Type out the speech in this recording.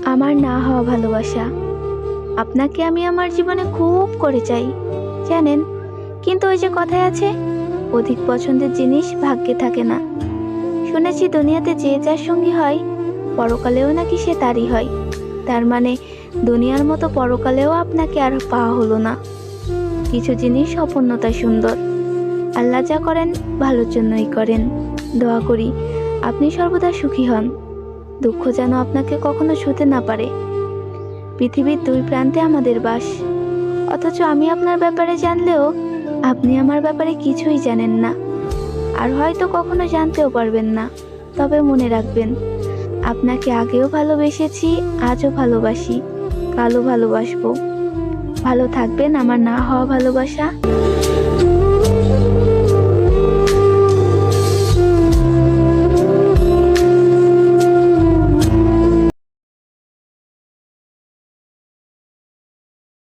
আমার না হওয়া ভালোবাসা। আপনাকে আমি আমার জীবনে খুব করে চাই, জানেন। কিন্তু ওই যে কথায় আছে, অধিক পছন্দের জিনিস ভাগ্যে থাকে না। শুনেছি দুনিয়াতে যে যার সঙ্গী হয়, পরকালেও নাকি সে তারই হয়। তার মানে দুনিয়ার মতো পরকালেও আপনাকে আর পাওয়া হলো না। কিছু জিনিস অপূর্ণতায় সুন্দর। আল্লাহ যা করেন ভালোর জন্যই করেন। দোয়া করি আপনি সর্বদা সুখী হন, দুঃখ যেন আপনাকে কখনো ছুঁতে না পারে। পৃথিবীর দুই প্রান্তে আমাদের বাস, অথচ আমি আপনার ব্যাপারে জানলেও আপনি আমার ব্যাপারে কিছুই জানেন না, আর হয়তো কখনো জানতেও পারবেন না। তবে মনে রাখবেন, আপনাকে আগেও ভালোবেসেছি, আজও ভালোবাসি, কালও ভালোবাসবো। ভালো থাকবেন আমার না হওয়া ভালোবাসা।